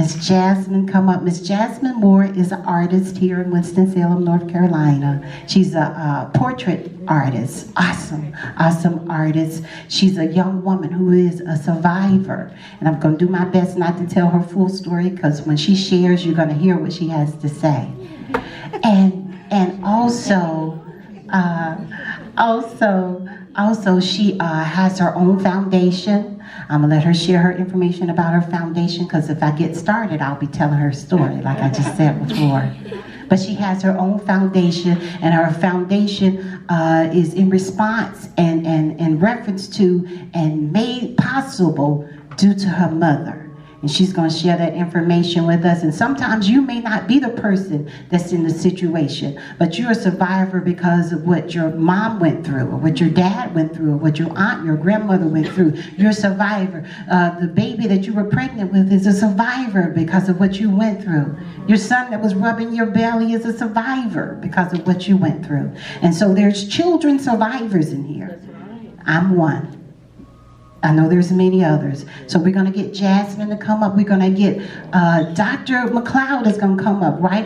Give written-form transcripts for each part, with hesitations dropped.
Miss Jazmine come up. Miss Jazmine Moore is an artist here in Winston-Salem, North Carolina. She's a portrait artist. Awesome artist. She's a young woman who is a survivor. And I'm going to do my best not to tell her full story, because when she shares, you're going to hear what she has to say. And also she has her own foundation. I'm gonna let her share her information about her foundation, because if I get started, I'll be telling her story, like I just said before. But she has her own foundation, and her foundation is in response and in reference to and made possible due to her mother. And she's going to share that information with us. And sometimes you may not be the person that's in the situation, but you're a survivor because of what your mom went through, or what your dad went through, or what your aunt, your grandmother went through. You're a survivor. The baby that you were pregnant with is a survivor because of what you went through. Your son that was rubbing your belly is a survivor because of what you went through. And so there's children survivors in here. I'm one. I know there's many others. So we're going to get Jazmine to come up. We're going to get Dr. McLeod is going to come up right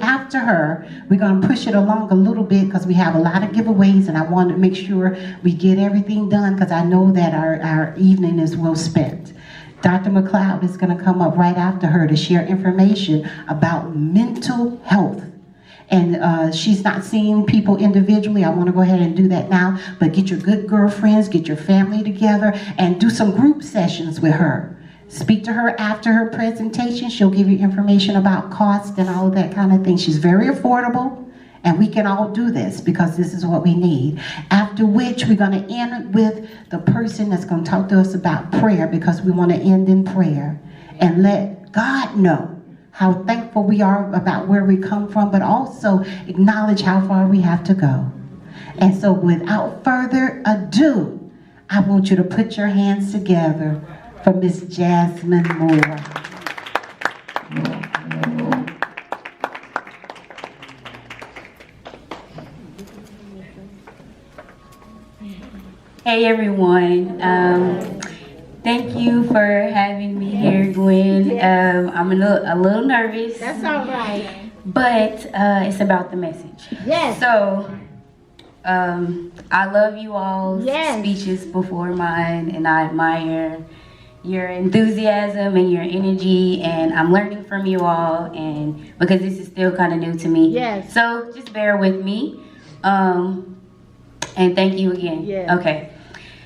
after her. We're going to push it along a little bit because we have a lot of giveaways, and I want to make sure we get everything done, because I know that our evening is well spent. Dr. McLeod is going to come up right after her to share information about mental health. And she's not seeing people individually. I want to go ahead and do that now. But get your good girlfriends, get your family together, and do some group sessions with her. Speak to her after her presentation. She'll give you information about cost and all of that kind of thing. She's very affordable, and we can all do this because this is what we need. After which, we're going to end with the person that's going to talk to us about prayer, because we want to end in prayer and let God know how thankful we are about where we come from, but also acknowledge how far we have to go. And so without further ado, I want you to put your hands together for Miss Jazmine Moore. Hey everyone. Thank you for having me here, Gwen. I'm a little nervous. That's all right. But it's about the message. Yes. So, I love you all's speeches before mine, and I admire your enthusiasm and your energy, and I'm learning from you all, and because this is still kind of new to me. Yes. So just bear with me. And thank you again. Yes. Okay.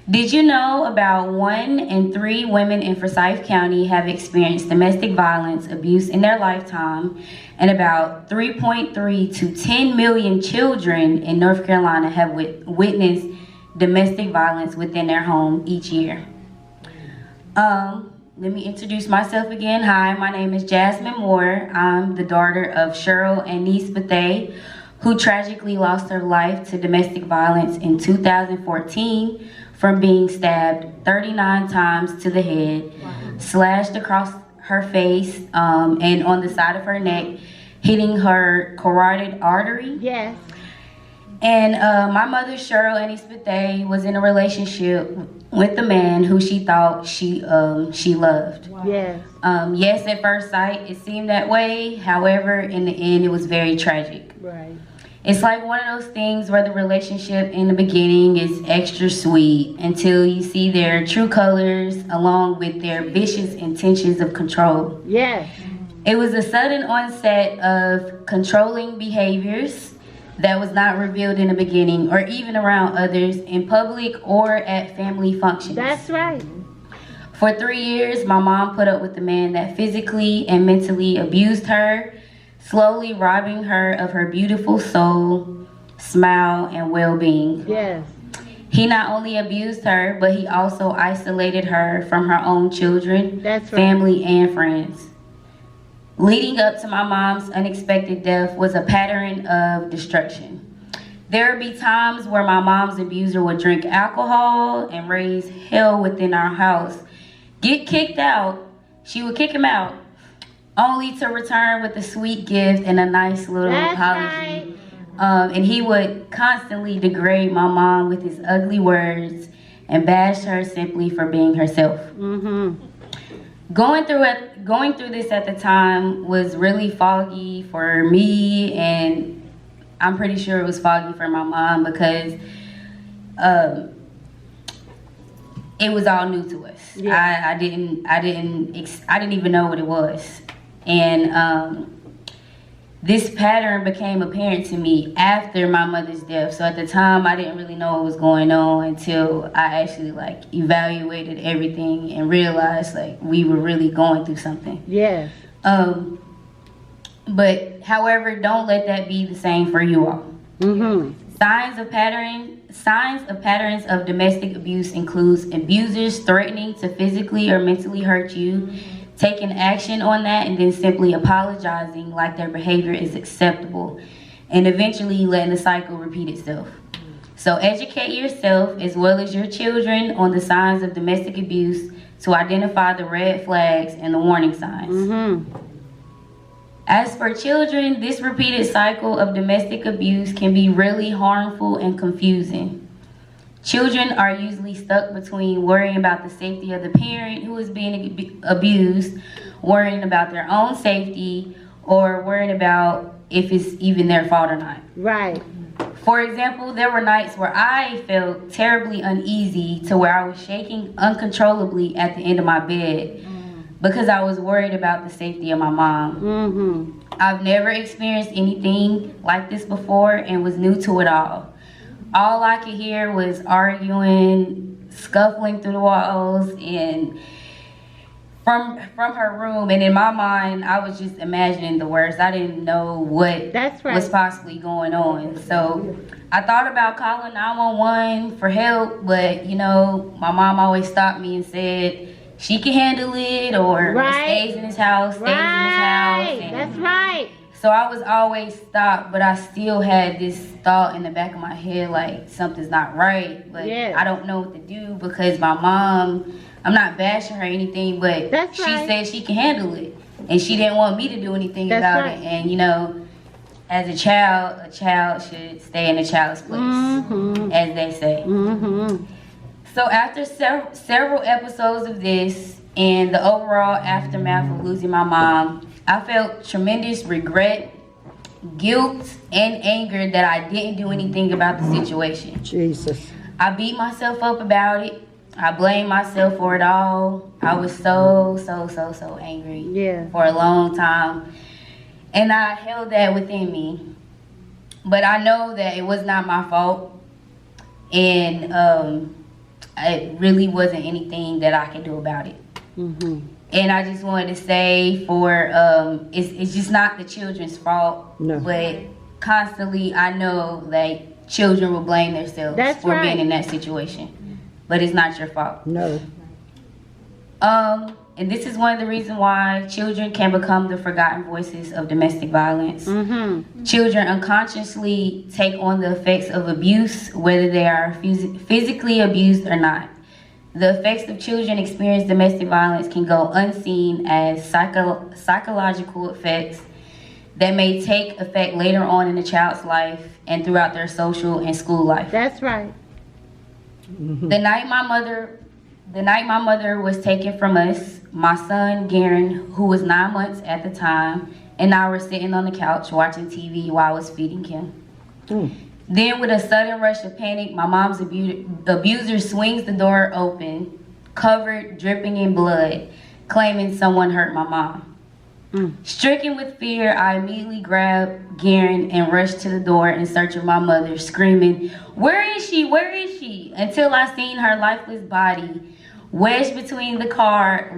Did you know about 1 in 3 women in Forsyth County have experienced domestic violence abuse in their lifetime, and about 3.3 to 10 million children in North Carolina have witnessed domestic violence within their home each year? Let me introduce myself again. Hi, my name is Jazmine Moore. I'm the daughter of Cheryl and Niece Bethay, who tragically lost her life to domestic violence in 2014 from being stabbed 39 times to the head, slashed across her face and on the side of her neck, hitting her carotid artery. Yes. And my mother, Cheryl Annie Bethay, was in a relationship with a man who she thought she loved. Yes. Yes, at first sight, it seemed that way. However, in the end, it was very tragic. Right. It's like one of those things where the relationship in the beginning is extra sweet until you see their true colors along with their vicious intentions of control. Yes. It was a sudden onset of controlling behaviors that was not revealed in the beginning or even around others in public or at family functions. That's right. For 3 years, my mom put up with the man that physically and mentally abused her, slowly robbing her of her beautiful soul, smile, and well-being. Yes. He not only abused her, but he also isolated her from her own children, That's right. family, and friends. Leading up to my mom's unexpected death was a pattern of destruction. There would be times where my mom's abuser would drink alcohol and raise hell within our house, get kicked out, she would kick him out, only to return with a sweet gift and a nice little apology. Right. And he would constantly degrade my mom with his ugly words and bash her simply for being herself. Mm-hmm. Going going through this at the time was really foggy for me, and I'm pretty sure it was foggy for my mom because it was all new to us. Yeah. I didn't even know what it was, and this pattern became apparent to me after my mother's death. So at the time, I didn't really know what was going on until I actually like evaluated everything and realized like we were really going through something. Yes. But however, don't let that be the same for you all. Mm-hmm. Signs of patterns of domestic abuse includes abusers threatening to physically or mentally hurt you, taking action on that, and then simply apologizing like their behavior is acceptable, and eventually letting the cycle repeat itself. So educate yourself as well as your children on the signs of domestic abuse to identify the red flags and the warning signs. Mm-hmm. As for children, this repeated cycle of domestic abuse can be really harmful and confusing. Children are usually stuck between worrying about the safety of the parent who is being abused, worrying about their own safety, or worrying about if it's even their fault or not. Right. For example, there were nights where I felt terribly uneasy to where I was shaking uncontrollably at the end of my bed because I was worried about the safety of my mom. Mm-hmm. I've never experienced anything like this before and was new to it all. All I could hear was arguing, scuffling through the walls, and from her room. And in my mind, I was just imagining the worst. I didn't know what That's right. was possibly going on. So I thought about calling 911 for help, but you know, my mom always stopped me and said she can handle it, or Right. stays in his house, stays in his house. Right. And That's right. so I was always stopped, but I still had this thought in the back of my head, like something's not right, but Yes. I don't know what to do because my mom, I'm not bashing her or anything, but That's she right. said she can handle it, and she didn't want me to do anything That's about right. it. And you know, as a child should stay in a child's place, Mm-hmm. as they say. Mm-hmm. So after several episodes of this and the overall aftermath of losing my mom, I felt tremendous regret, guilt, and anger that I didn't do anything about the situation. Jesus. I beat myself up about it. I blamed myself for it all. I was so angry Yeah. for a long time. And I held that within me. But I know that it was not my fault. And it really wasn't anything that I could do about it. Mm-hmm. And I just wanted to say it's just not the children's fault. No. But constantly I know that children will blame themselves That's for right. being in that situation. But it's not your fault. No. And this is one of the reasons why children can become the forgotten voices of domestic violence. Mm-hmm. Children unconsciously take on the effects of abuse, whether they are physically abused or not. The effects of children experience domestic violence can go unseen as psychological effects that may take effect later on in the child's life and throughout their social and school life. That's right. The night my mother was taken from us, my son Garen, who was 9 months at the time, and I were sitting on the couch watching TV while I was feeding him. Then with a sudden rush of panic, my mom's abuser swings the door open, covered, dripping in blood, claiming someone hurt my mom. Stricken with fear, I immediately grabbed Garen and rushed to the door in search of my mother, screaming, "Where is she? Where is she?" Until I seen her lifeless body wedged between my car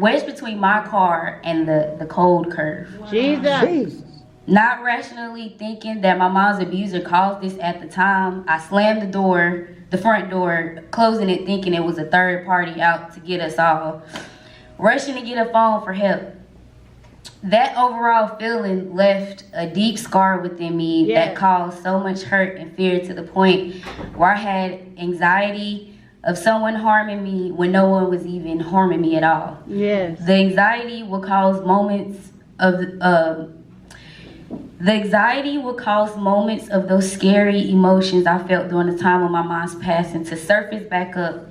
and the cold curb. Jesus. Not rationally thinking that my mom's abuser caused this at the time, I slammed the front door, closing it, thinking it was a third party out to get us all, rushing to get a phone for help. That overall feeling left a deep scar within me that caused so much hurt and fear to the point where I had anxiety of someone harming me when no one was even harming me at all. Yes. The anxiety will cause moments of those scary emotions I felt during the time of my mom's passing to surface back up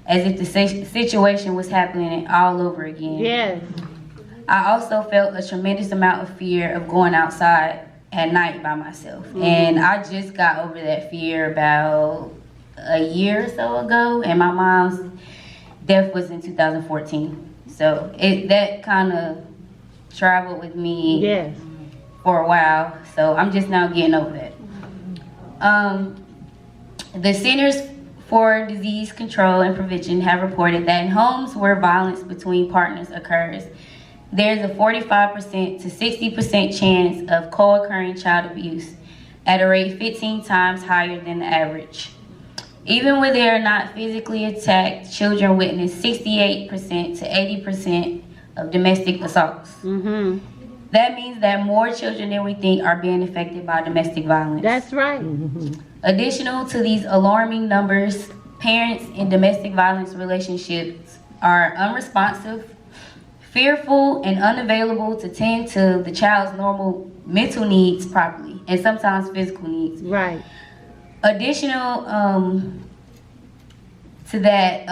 as if the situation was happening all over again. Yes. I also felt a tremendous amount of fear of going outside at night by myself. And I just got over that fear about a year or so ago, and my mom's death was in 2014. So that kind of traveled with me Yes. for a while. So I'm just now getting over that. The Centers for Disease Control and Prevention have reported that in homes where violence between partners occurs, there's a 45% to 60% chance of co-occurring child abuse at a rate 15 times higher than the average. Even when they are not physically attacked, children witness 68% to 80% of domestic assaults. Mm-hmm. That means that more children than we think are being affected by domestic violence. That's right. Additional to these alarming numbers, parents in domestic violence relationships are unresponsive, fearful, and unavailable to tend to the child's normal mental needs properly, and sometimes physical needs. Right. Additional to that,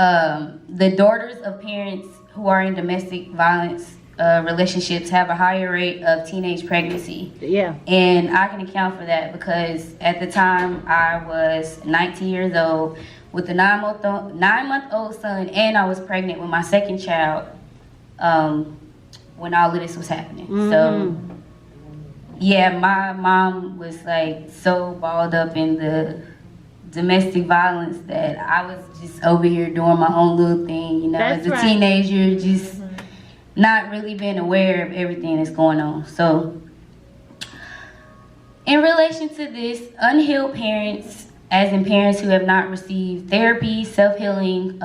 the daughters of parents who are in domestic violence relationships have a higher rate of teenage pregnancy. Yeah. And I can account for that because at the time I was 19 years old with a 9-month-old son, and I was pregnant with my second child when all of this was happening. So yeah, my mom was like so balled up in the domestic violence that I was just over here doing my own little thing, you know, That's as a right. teenager, just not really being aware of everything that's going on. So in relation to this, unhealed parents, as in parents who have not received therapy, self-healing,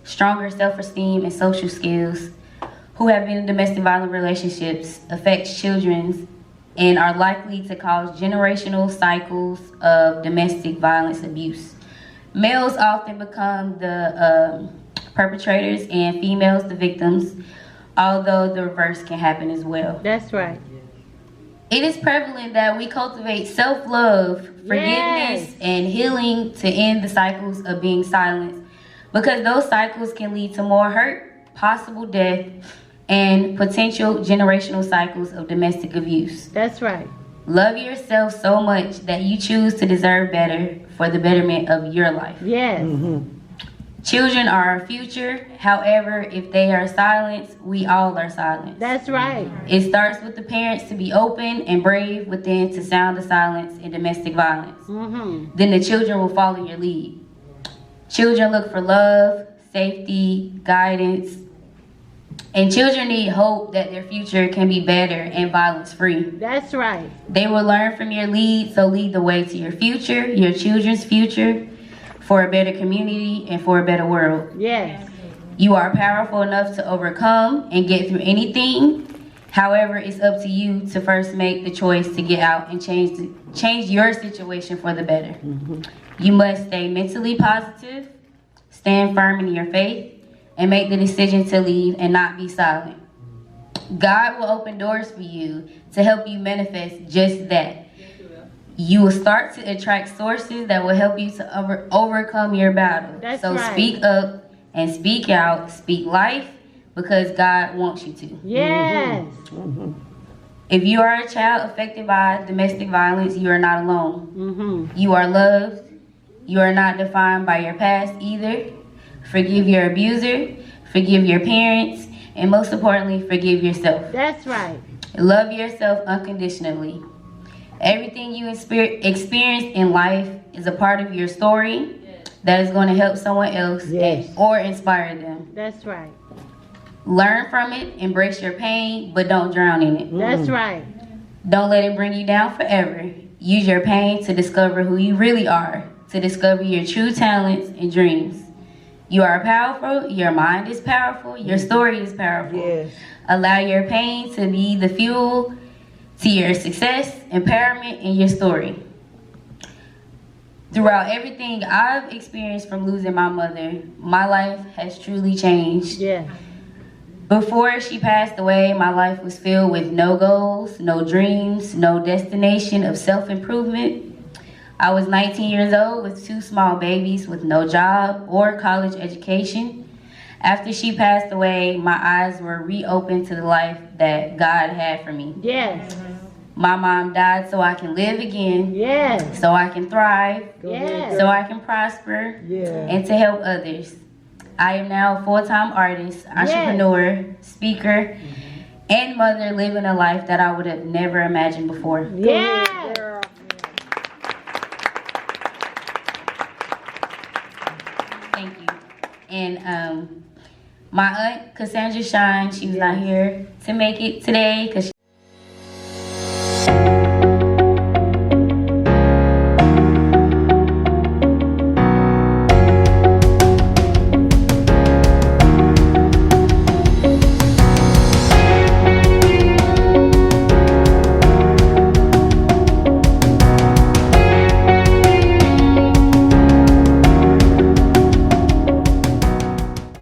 stronger self-esteem and social skills, who have been in domestic violent relationships, affects children and are likely to cause generational cycles of domestic violence abuse. Males often become the perpetrators and females the victims, although the reverse can happen as well. That's right. It is prevalent that we cultivate self-love, forgiveness, Yes. and healing to end the cycles of being silenced, because those cycles can lead to more hurt, possible death, and potential generational cycles of domestic abuse. That's right. Love yourself so much that you choose to deserve better for the betterment of your life. Yes. Children are our future. However, if they are silenced, we all are silenced. That's right. It starts with the parents to be open and brave within to sound the silence in domestic violence. Then the children will follow your lead. Children look for love, safety, guidance, and children need hope that their future can be better and violence-free. That's right. They will learn from your lead, so lead the way to your future, your children's future, for a better community and for a better world. Yes. You are powerful enough to overcome and get through anything. However, it's up to you to first make the choice to get out and change your situation for the better. You must stay mentally positive, stand firm in your faith, and make the decision to leave and not be silent. God will open doors for you to help you manifest just that. You will start to attract sources that will help you to overcome your battle. That's so right. Speak up and speak out, speak life, because God wants you to. Yes. If you are a child affected by domestic violence, you are not alone. You are loved. You are not defined by your past either. Forgive your abuser, forgive your parents, and most importantly, forgive yourself. That's right. Love yourself unconditionally. Everything you experience in life is a part of your story that is going to help someone else or inspire them. That's right. Learn from it, embrace your pain, but don't drown in it. That's right. Don't let it bring you down forever. Use your pain to discover who you really are, to discover your true talents and dreams. You are powerful, your mind is powerful, your story is powerful. Yes. Allow your pain to be the fuel to your success, empowerment, and your story. Throughout everything I've experienced from losing my mother, my life has truly changed. Yeah. Before she passed away, my life was filled with no goals, no dreams, no destination of self-improvement. I was 19 years old with 2 small babies with no job or college education. After she passed away, my eyes were reopened to the life that God had for me. Yes. My mom died so I can live again, Yes. so I can thrive, Yes. so I can prosper, and to help others. I am now a full-time artist, entrepreneur, speaker, and mother living a life that I would have never imagined before. Yes. Thank you. And my aunt Cassandra Shine, she was not here to make it today because